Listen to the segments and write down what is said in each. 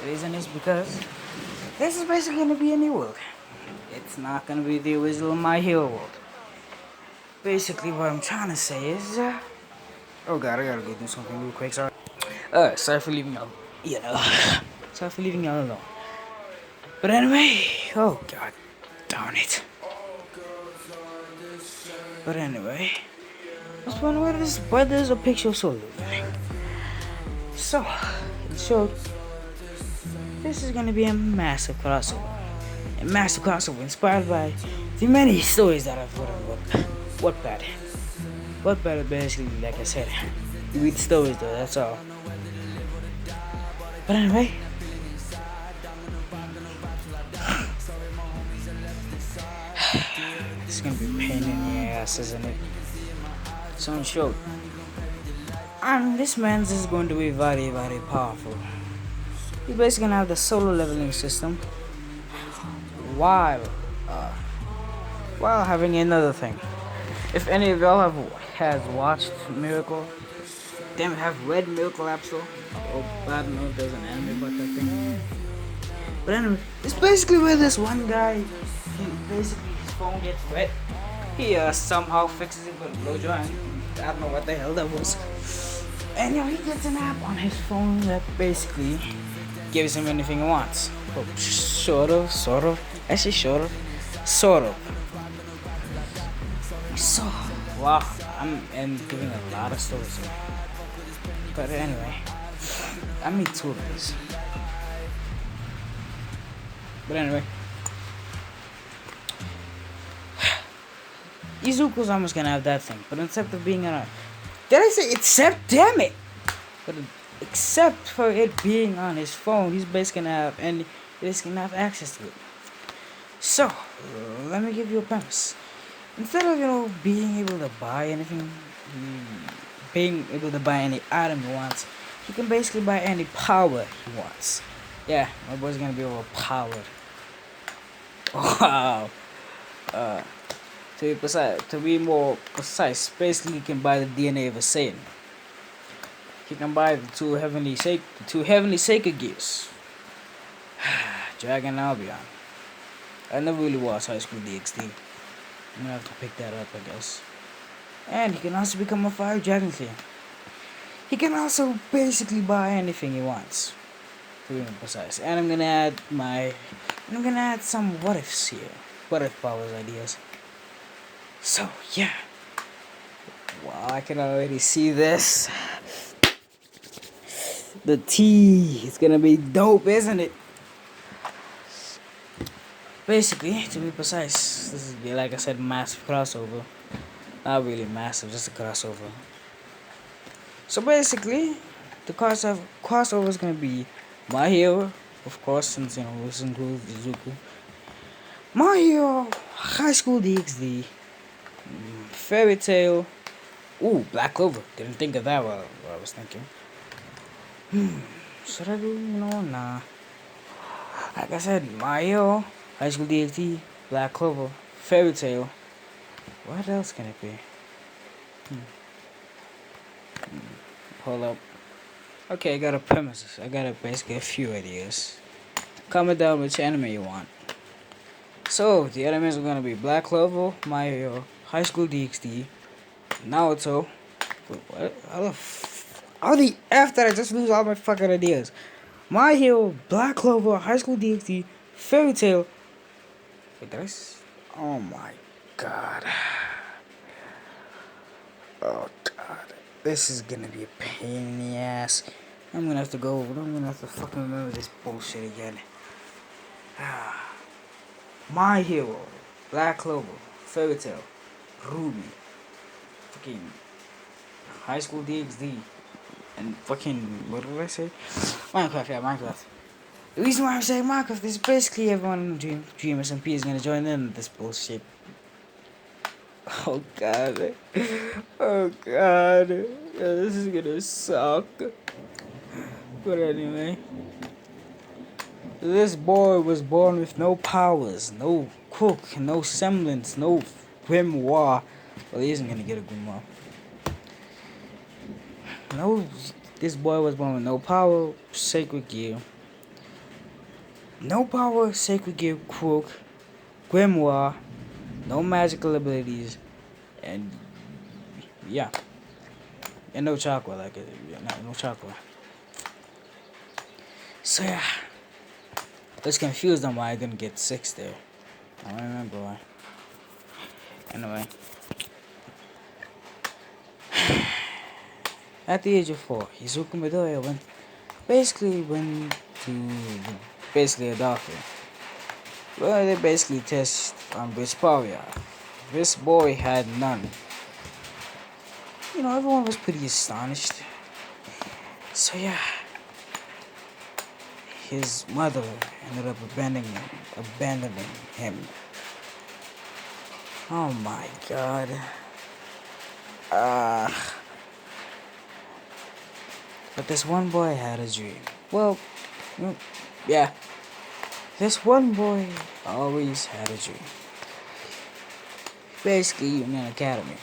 The reason is because this is basically gonna be a new world. It's not gonna be the original My Hero world. Basically, what I'm trying to say is, oh god, I gotta go do something real quick. Sorry. Sorry for leaving y'all. You know, sorry for leaving y'all alone. But anyway, oh god, darn it. But anyway, let's wonder where there's a picture of Solo. So, in short, this is gonna be a massive crossover. A massive crossover inspired by the many stories that I've written on Wattpad. Wattpad is basically, like I said, you read stories though, that's all. But anyway, it's gonna be a pain in the ass, isn't it? So in short, this man's is going to be very, very powerful. He's basically gonna have the solo leveling system while uh, while having another thing. If any of y'all has watched Miracle, damn, have read Miracle episode, or I don't know if there's an anime about that thing. But anyway, it's basically where this one guy, basically his phone gets wet. He somehow fixes it with a blowjob. I don't know what the hell that was. And he gets an app on his phone that basically gives him anything he wants. Well, sort of. Actually, sort of. So, wow, I'm giving a lot of stories here. But anyway, I made two of these. But anyway, Izuku's almost gonna have that thing, but instead of being on, did I say except? Damn it! But except for it being on his phone, he's basically gonna have access to it. So, let me give you a premise. Instead of being able to buy anything, being able to buy any item he wants, he can basically buy any power he wants. Yeah, my boy's gonna be overpowered. Wow. To be more precise, basically he can buy the DNA of a Saiyan. He can buy the two heavenly sacred gears. Dragon Albion. I never really watched High School DxD. I'm gonna have to pick that up, I guess. And he can also become a Fire Dragon Clan. He can also basically buy anything he wants. To be more precise. And I'm gonna add some what ifs here. What if powers ideas. So yeah. Wow, I can already see this. The tea is gonna be dope, isn't it? Basically, to be precise, this is, like I said, massive crossover. Not really massive, just a crossover. So basically, the crossover is gonna be My Hero, of course, since this includes Izuku. My Hero, High School DxD, Fairy Tail. Ooh, Black Clover. Didn't think of that while I was thinking. Should I do? Nah. Like I said, Mario, High School DxD, Black Clover, Fairy Tail. What else can it be? Hold up. Okay, I got a premise. I got basically a few ideas. Comment down which anime you want. So, the animes are gonna be Black Clover, Mario, High School DxD, Naruto. Wait, what? How the F did I just lose all my fucking ideas? My Hero, Black Clover, High School DxD, Fairy Tail. Wait, oh my god. Oh god. This is gonna be a pain in the ass. I'm gonna have to fucking remember this bullshit again. My Hero, Black Clover, Fairy Tail, Ruby, fucking High School DxD, and fucking, what did I say? Minecraft, yeah, Minecraft. The reason why I'm saying Minecraft is basically everyone in Dream SMP is gonna join in this bullshit. Oh god. Oh god. Yeah, this is gonna suck. But anyway. This boy was born with no powers, no cook, no semblance, no grimoire. Well, he isn't gonna get a grimoire. No, this boy was born with no power, sacred gear, No power, sacred gift, croak, grimoire, no magical abilities, and yeah, and no chakra, like no chakra. So yeah, I was confused on why I didn't get 6 there. I don't remember why. Anyway, at the age of 4, Izuku Midoriya went to basically a doctor. Well, they basically test on which power you have. This boy had none. Everyone was pretty astonished. So yeah, his mother ended up abandoning him. Oh my god. Uh, but this one boy had a dream. Well, yeah, this one boy always had a dream. Basically, in an academy.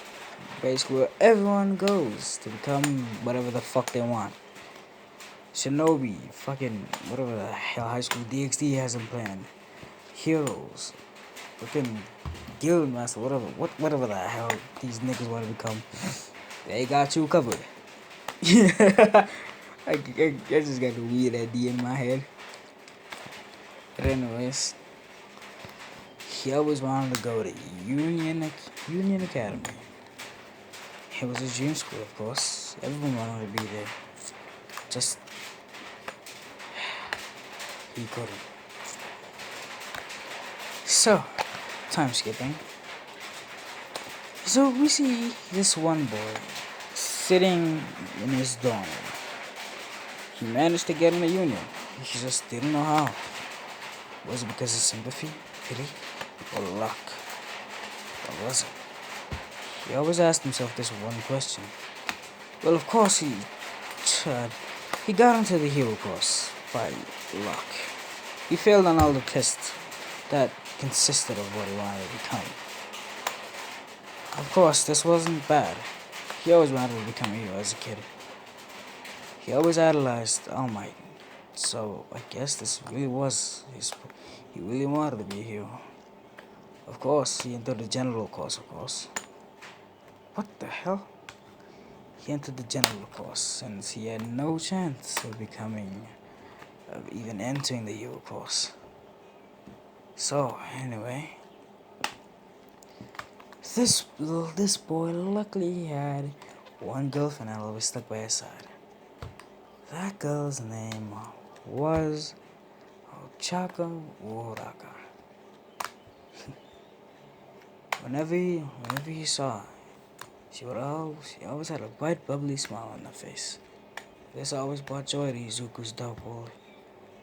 Basically, where everyone goes to become whatever the fuck they want. Shinobi, fucking whatever the hell High School DxD has them planned. Heroes, fucking Guildmaster, whatever the hell these niggas want to become. They got you covered. I just got a weird idea in my head. But anyways, he always wanted to go to Union Academy. It was a dream school, of course. Everyone wanted to be there. Just he couldn't. So, time skipping. So we see this one boy sitting in his dorm. He managed to get in a union. He just didn't know how. Was it because of sympathy, pity, or luck? Or was it? He always asked himself this one question. Well, of course he got into the hero course by luck. He failed on all the tests that consisted of what he wanted to become. Of course, this wasn't bad. He always wanted to become a hero as a kid. He always idolized All Might. So I guess this really was he really wanted to be a hero. Of course, he entered the general course, of course. What the hell? He entered the general course since he had no chance of even entering the hero course. So, anyway, this boy luckily had one girlfriend that always stuck by his side. That girl's name was Ochaka Uraka. Whenever he saw her, she always had a bright, bubbly smile on her face. This always brought joy to Izuku's dark boy.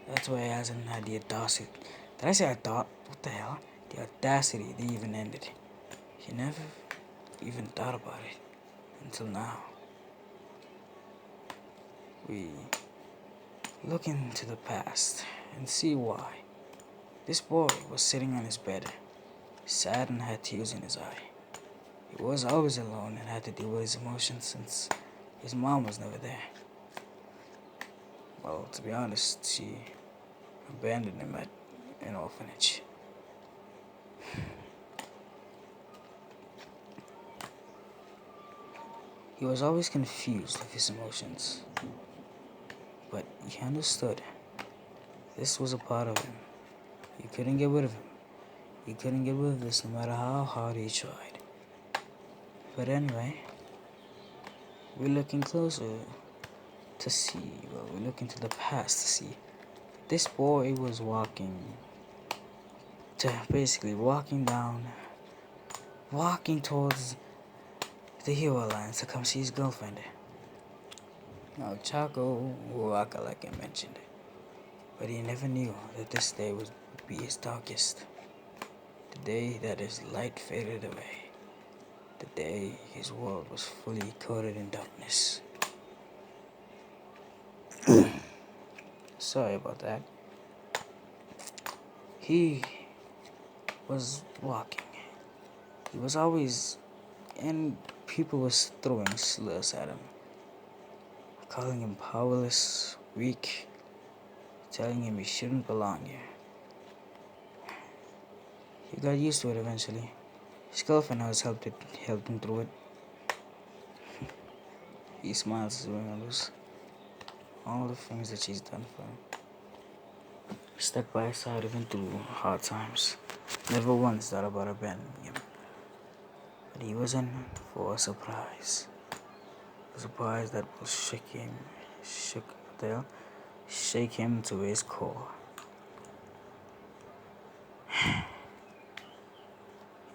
That's why he hasn't had the audacity. Did I say I thought? What the hell? The audacity to even end it. He never even thought about it until now. We look into the past and see why. This boy was sitting on his bed, sad and had tears in his eye. He was always alone and had to deal with his emotions since his mom was never there. Well, to be honest, she abandoned him at an orphanage. He was always confused with his emotions, but he understood this was a part of him. He couldn't get rid of him. He couldn't get rid of this no matter how hard he tried. But anyway, we're looking closer to see, we're looking to the past to see this boy was walking towards the Hero Alliance to come see his girlfriend. Now, Chaco Uraka, like I mentioned, but he never knew that this day would be his darkest. The day that his light faded away. The day his world was fully coated in darkness. Sorry about that. He was walking. He was always, and people was throwing slurs at him, calling him powerless, weak, telling him he shouldn't belong here. He got used to it eventually. His girlfriend has helped him through it. He smiles as he remembers all the things that she's done for him. Stuck by his side even through hard times. Never once thought about abandoning him. But he was in for a surprise. A surprise that will shake him to his core.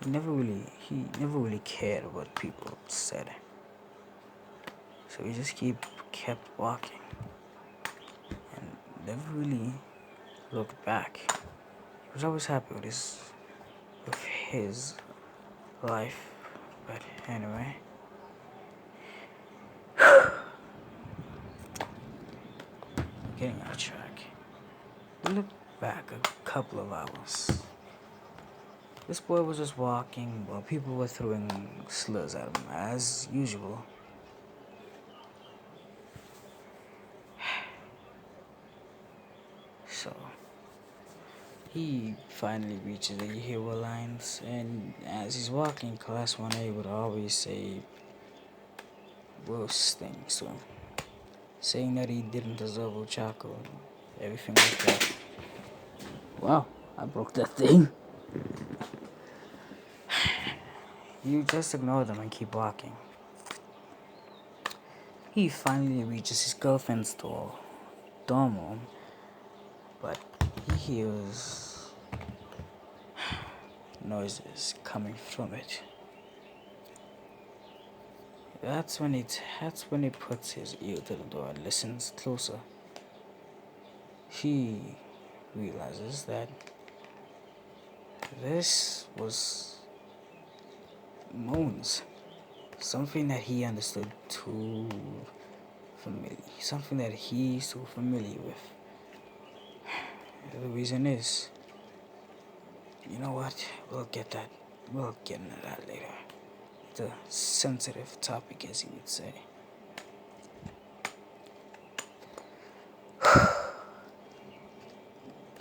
He never really cared what people said. So he just kept walking and never really looked back. He was always happy with his life. But anyway, getting off track. We look back a couple of hours. This boy was just walking while people were throwing slurs at him as usual. So he finally reaches the hero lines, and as he's walking, Class 1A would always say worse things to him, saying that he didn't deserve Ochako and everything like that. Wow, I broke that thing. You just ignore them and keep walking. He finally reaches his girlfriend's dorm room, but he hears noises coming from it. That's when he puts his ear to the door and listens closer. He realizes that this was moans, something that he understood too familiar, something that he's too familiar with. The reason is, you know what? We'll get into that later. It's a sensitive topic, as he would say.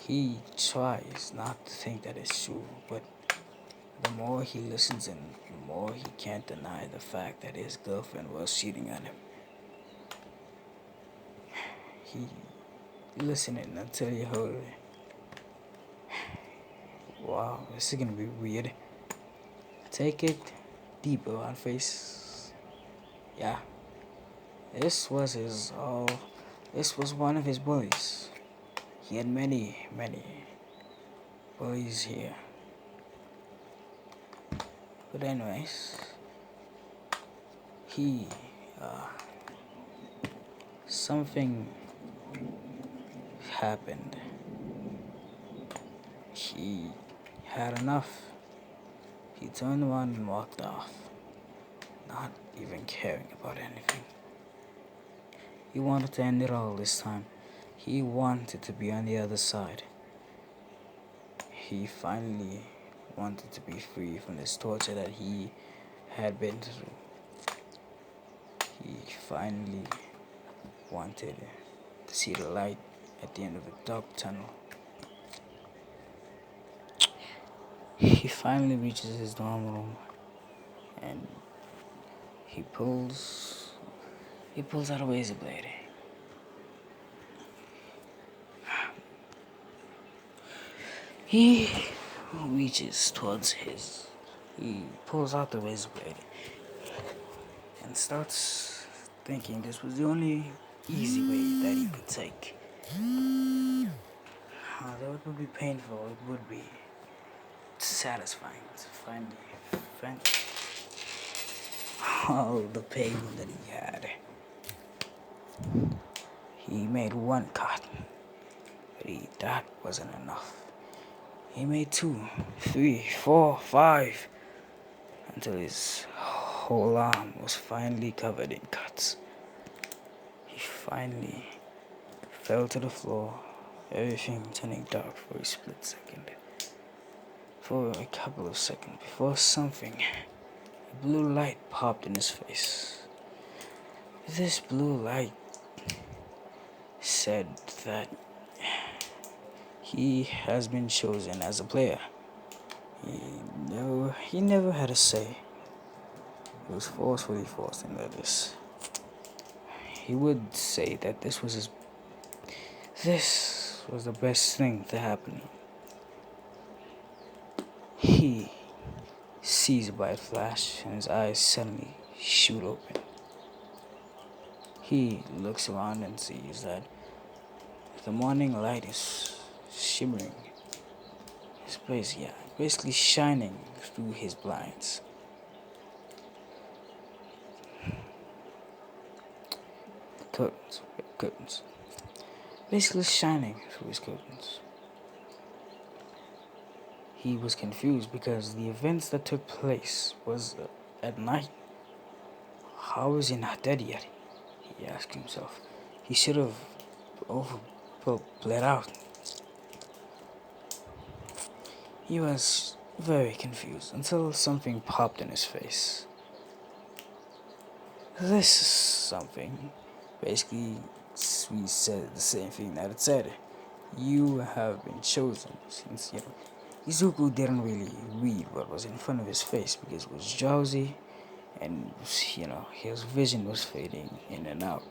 He tries not to think that it's true, but the more he listens and the more he can't deny the fact that his girlfriend was cheating on him. He listening until he heard it. Wow, this is gonna be weird. Take it deeper on face. Yeah. This was one of his bullies. He had many bullies here. But anyways, something happened. He had enough. He turned around and walked off, not even caring about anything. He wanted to end it all this time. He wanted to be on the other side. He finally wanted to be free from this torture that he had been through. He finally wanted to see the light at the end of a dark tunnel. He finally reaches his dorm room and he pulls out a razor blade. He pulls out the razor blade and starts thinking this was the only easy way that he could take. Although it would be painful, it would be satisfying to finally all the pain that he had. He made one cut, but that wasn't enough. He made 2, 3, 4, 5, until his whole arm was finally covered in cuts. He finally fell to the floor, everything turning dark for a split second. For a couple of seconds before a blue light popped in his face. This blue light said that he has been chosen as a player. He never had a say. He was forcefully forced into this. He would say that this was the best thing to happen. He sees a bright flash and his eyes suddenly shoot open. He looks around and sees that the morning light is shimmering. It's basically shining through his blinds. Curtains. Basically shining through his curtains. He was confused because the events that took place was at night. How is he not dead yet? He asked himself. He should have bled out. He was very confused until something popped in his face. This something basically we said the same thing that it said. You have been chosen. Since Izuku didn't really read what was in front of his face because it was drowsy and his vision was fading in and out.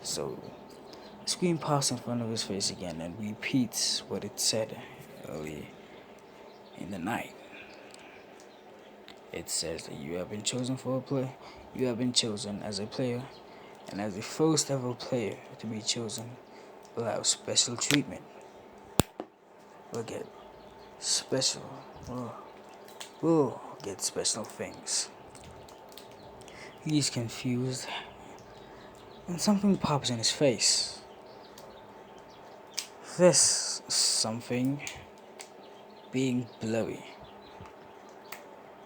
So the screen pops in front of his face again and repeats what it said early in the night. It says that you have been chosen for a play. You have been chosen as a player, and as the first ever player to be chosen, will have special treatment. We'll get special. We'll get special things. He's confused, and something pops in his face. This something being blurry.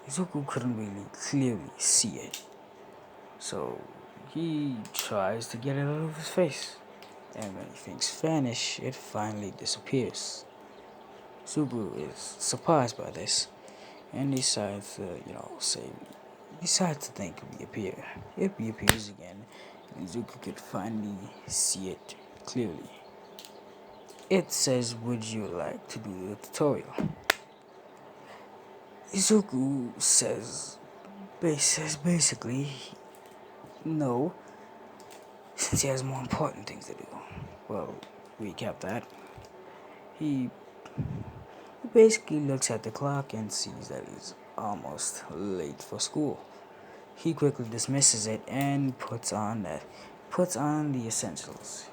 Izuku couldn't really clearly see it, so he tries to get it out of his face, and when things vanish, it finally disappears. Izuku is surprised by this, and decides to, think it reappear. It reappears again, and Izuku could finally see it clearly. It says, "Would you like to do the tutorial?" Izuku says basically no, since he has more important things to do. Well, recap that. He basically looks at the clock and sees that he's almost late for school. He quickly dismisses it and puts on the essentials.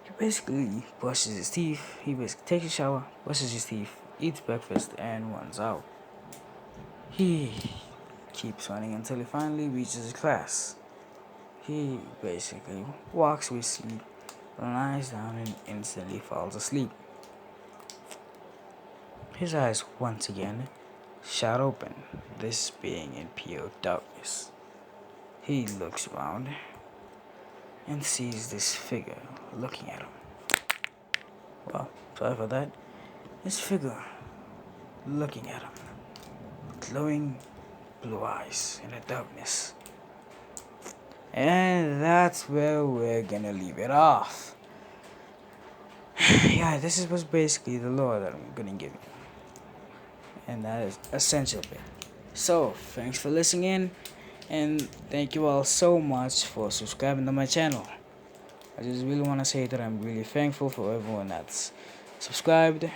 He basically brushes his teeth. He basically takes a shower, brushes his teeth, eats breakfast, and runs out. He keeps running until he finally reaches his class. He basically walks with sleep, lies down, and instantly falls asleep. His eyes once again shot open, this being in pure darkness. He looks around and sees this figure looking at him. Well, sorry for that. This figure looking at him, glowing blue eyes in the darkness. And that's where we're gonna leave it off. Yeah, this was basically the lore that I'm gonna give you. And that is essential bit. So, thanks for listening in, and thank you all so much for subscribing to my channel. I just really want to say that I'm really thankful for everyone that's subscribed.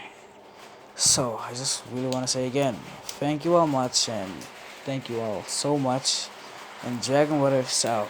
So, I just really want to say again, thank you all much, and thank you all so much, and Dragon Waters out.